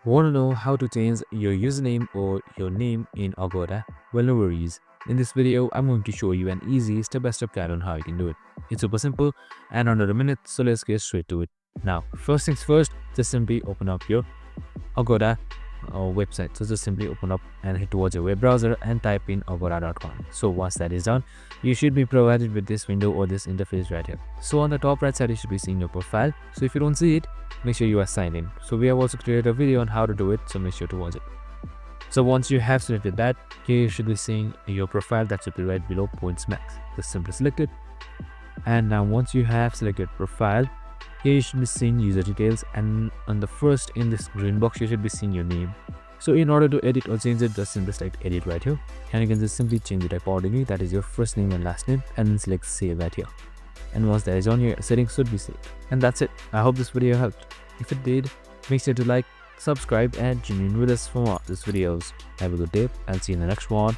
Want to know how to change your username or your name in Agoda? Well, no worries. In this video, I'm going to show you an easy step-by-step guide on how you can do it. It's super simple and under a minute, so let's get straight to it. Now, first things first, just simply open up your Agoda website. So just simply open up and head towards your web browser and type in agoda.com. So once that is done, you should be provided with this window or this interface right here. So on the top right side, you should be seeing your profile. So if you don't see it, make sure you are signed in. So we have also created a video on how to do it, so make sure to watch it. So once you have selected that, here you should be seeing your profile that should be right below points max. Just simply select it. And now once you have selected profile, here you should be seeing user details, and on the first in this green box you should be seeing your name. So in order to edit or change it, just simply select edit right here, and you can just simply change it accordingly, that is your first name and last name, and then select save right here. And once that is on, your settings should be saved. And that's it. I hope this video helped. If it did, make sure to like, subscribe and tune in with us for more of these videos. Have a good day and see you in the next one.